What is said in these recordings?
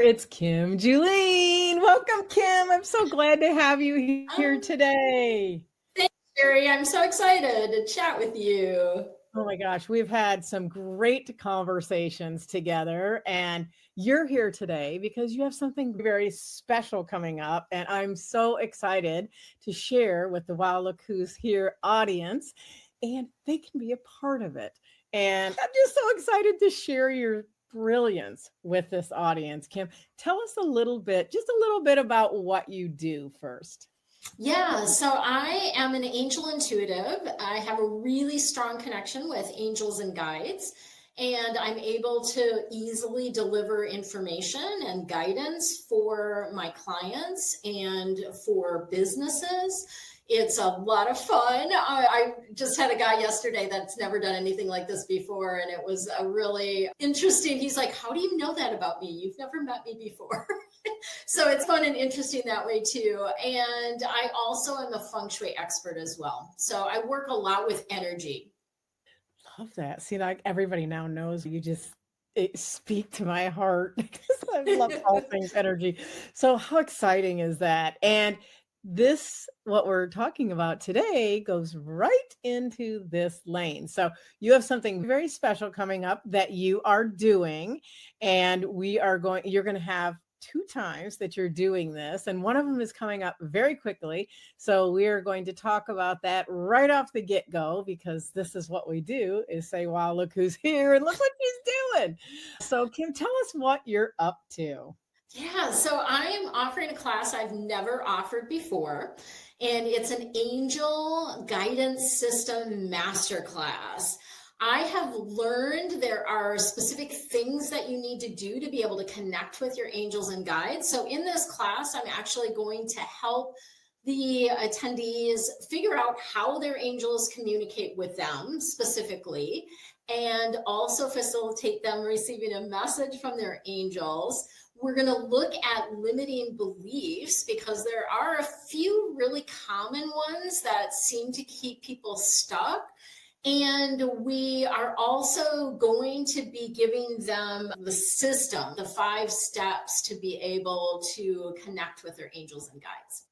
It's Kim Julen. Welcome, Kim. I'm so glad to have you here today. Thanks, Sherry. I'm so excited to chat with you. Oh my gosh, we've had some great conversations together, and you're here today because you have something very special coming up, and I'm so excited to share with the Wow Look Who's Here audience, and they can be a part of it. And I'm just so excited to share your brilliance with this audience. Kim, tell us just a little bit about what you do first. Yeah, so I am an angel intuitive. I have a really strong connection with angels and guides, and I'm able to easily deliver information and guidance for my clients and for businesses. It's a lot of fun. I just had a guy yesterday that's never done anything like this before, and it was a really interesting. He's like, "How do you know that about me? You've never met me before." So it's fun and interesting that way too. And I also am a feng shui expert as well. So I work a lot with energy. Love that. See, like everybody now knows you just speak to my heart because I love all things energy. So how exciting is that? And what we're talking about today goes right into this lane. So you have something very special coming up that you are doing, and you're going to have two times that you're doing this, and one of them is coming up very quickly. So we are going to talk about that right off the get-go because this is what we do is say, wow, look who's here and look what she's doing. So Kim, tell us what you're up to. Yeah, so I am offering a class I've never offered before, and it's an angel guidance system masterclass. I have learned there are specific things that you need to do to be able to connect with your angels and guides. So in this class, I'm actually going to help the attendees figure out how their angels communicate with them specifically, and also facilitate them receiving a message from their angels. We're going to look at limiting beliefs because there are a few really common ones that seem to keep people stuck. And we are also going to be giving them the system, the 5 steps to be able to connect with their angels and guides.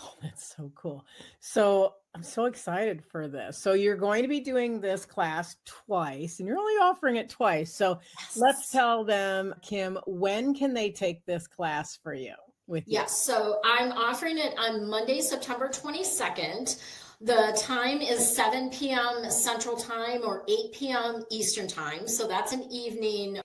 Oh, that's so cool. So I'm so excited for this. So you're going to be doing this class twice, and you're only offering it twice. So let's Yes. tell them, Kim, when can they take this class for you with you? Yes, so I'm offering it on Monday, September 22nd. The time is 7 p.m. Central Time or 8 p.m. Eastern Time. So that's an evening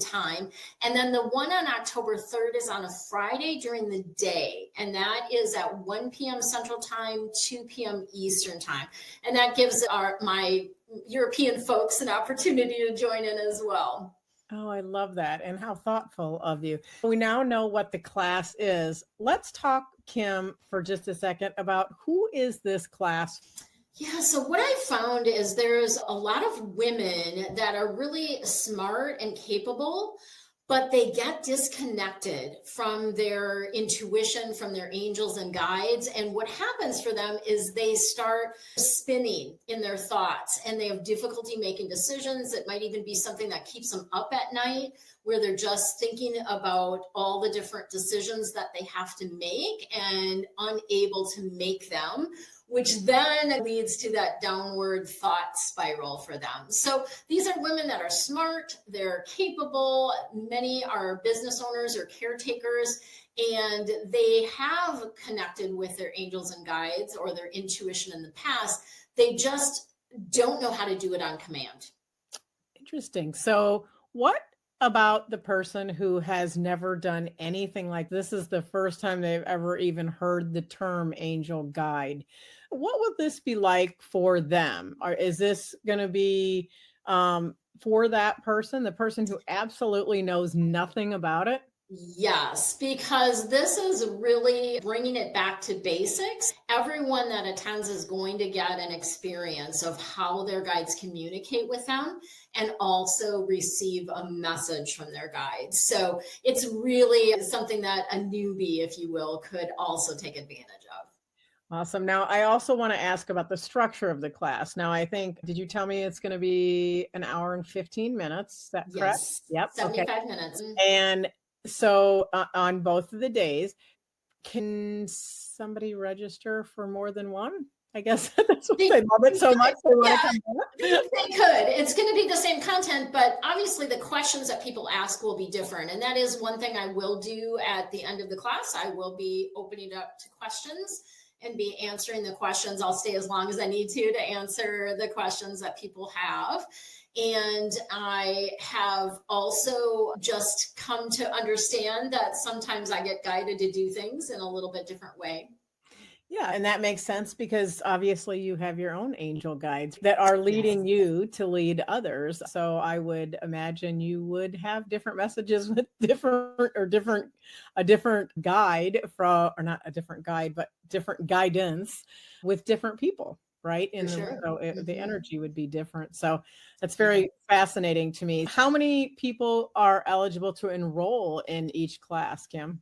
time. And then the one on October 3rd is on a Friday during the day. And that is at 1 p.m. Central Time, 2 p.m. Eastern Time. And that gives my European folks an opportunity to join in as well. Oh, I love that. And how thoughtful of you. We now know what the class is. Let's talk, Kim, for just a second about who is this class? Yeah, so what I found is there's a lot of women that are really smart and capable, but they get disconnected from their intuition, from their angels and guides. And what happens for them is they start spinning in their thoughts and they have difficulty making decisions. It might even be something that keeps them up at night, where they're just thinking about all the different decisions that they have to make and unable to make them, which then leads to that downward thought spiral for them. So these are women that are smart, they're capable, many are business owners or caretakers, and they have connected with their angels and guides or their intuition in the past. They just don't know how to do it on command. Interesting. So what about the person who has never done anything like this is the first time they've ever even heard the term angel guide? What would this be like for them? Or is this going to be for that person, the person who absolutely knows nothing about it? Yes, because this is really bringing it back to basics. Everyone that attends is going to get an experience of how their guides communicate with them and also receive a message from their guides. So it's really something that a newbie, if you will, could also take advantage of. Awesome. Now, I also want to ask about the structure of the class. Now, did you tell me it's going to be an hour and 15 minutes? Is that correct? Yes, Yep. Okay. 75 minutes. And So on both of the days, can somebody register for more than one? I guess that's what They they love it so much, they wanna Yeah, come back. they could. It's going to be the same content, but obviously the questions that people ask will be different. And that is one thing I will do at the end of the class. I will be opening it up to questions and be answering the questions. I'll stay as long as I need to answer the questions that people have. And I have also just come to understand that sometimes I get guided to do things in a little bit different way. Yeah, and that makes sense because obviously you have your own angel guides that are leading Yes. you to lead others. So I would imagine you would have different messages with different a different guide from or not a different guide, but different guidance with different people, right? For In the room. sure. So the Hmm. energy would be different. So that's Yeah. very fascinating to me. How many people are eligible to enroll in each class, Kim?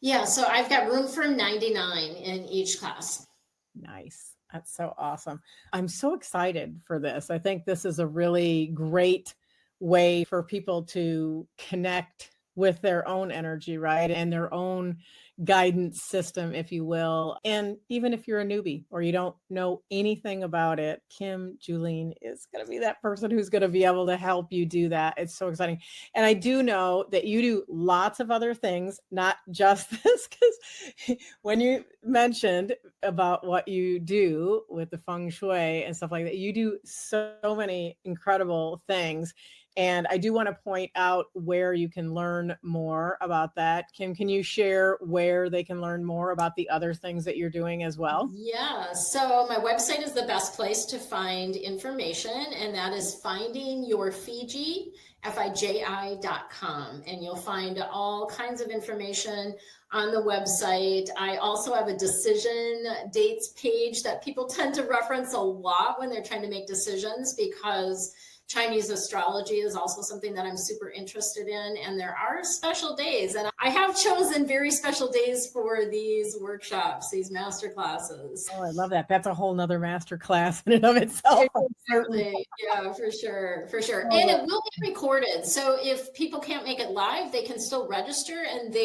Yeah. So I've got room for 99 in each class. Nice. That's so awesome. I'm so excited for this. I think this is a really great way for people to connect with their own energy, right? And their own guidance system, if you will. And even if you're a newbie or you don't know anything about it, Kim Julen is going to be that person who's going to be able to help you do that. It's so exciting. And I do know that you do lots of other things, not just this, because when you mentioned about what you do with the feng shui and stuff like that. You do so many incredible things. And I do want to point out where you can learn more about that. Kim, can you share where they can learn more about the other things that you're doing as well? Yeah, so my website is the best place to find information, and that is findingyourfiji.com. And you'll find all kinds of information on the website. I also have a decision dates page that people tend to reference a lot when they're trying to make decisions because Chinese astrology is also something that I'm super interested in. And there are special days. And I have chosen very special days for these workshops, these master classes. Oh, I love that. That's a whole nother master class in and of itself. I'm certain. Exactly. Yeah, for sure. For sure. Oh, And it that's will be recorded. So if people can't make it live, they can still register and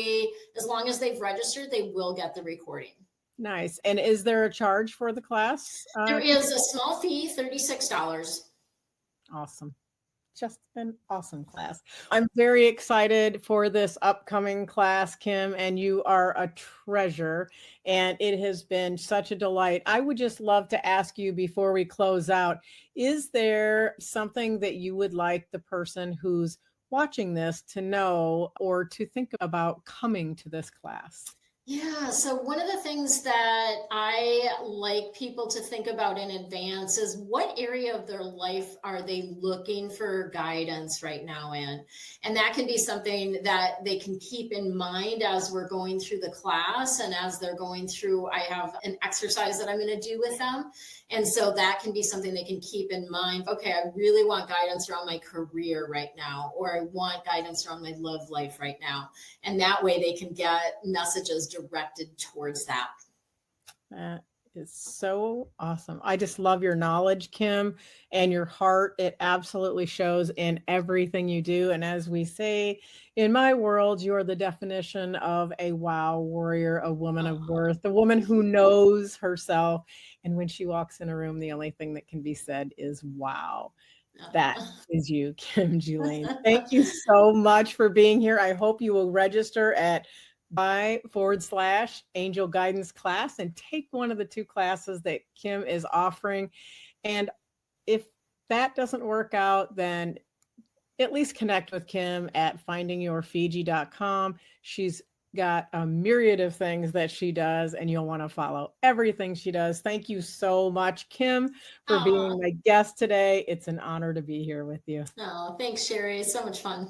as long as they've registered, they will get the recording. nice. And is there a charge for the class? There is a small fee, $36. Awesome. Just an awesome class. I'm very excited for this upcoming class, Kim, and you are a treasure. And it has been such a delight. I would just love to ask you before we close out, is there something that you would like the person who's watching this to know or to think about coming to this class? Yeah, so one of the things that I like people to think about in advance is what area of their life are they looking for guidance right now in? And that can be something that they can keep in mind as we're going through the class and as they're going through, I have an exercise that I'm going to do with them. And so that can be something they can keep in mind. Okay, I really want guidance around my career right now, or I want guidance around my love life right now. And that way they can get messages directed towards that. That is so awesome. I just love your knowledge, Kim, and your heart. It absolutely shows in everything you do. And as we say in my world, you are the definition of a wow warrior, a woman of Oh, worth, a woman who knows herself. And when she walks in a room, the only thing that can be said is wow. That is you, Kim Julen. Thank you so much for being here. I hope you will register at by/angel guidance class and take one of the two classes that Kim is offering. And if that doesn't work out, then at least connect with Kim at findingyourfiji.com. She's got a myriad of things that she does, and you'll want to follow everything she does. Thank you so much, Kim, for being oh, my guest today. It's an honor to be here with you. oh, thanks, Sherry. It's so much fun.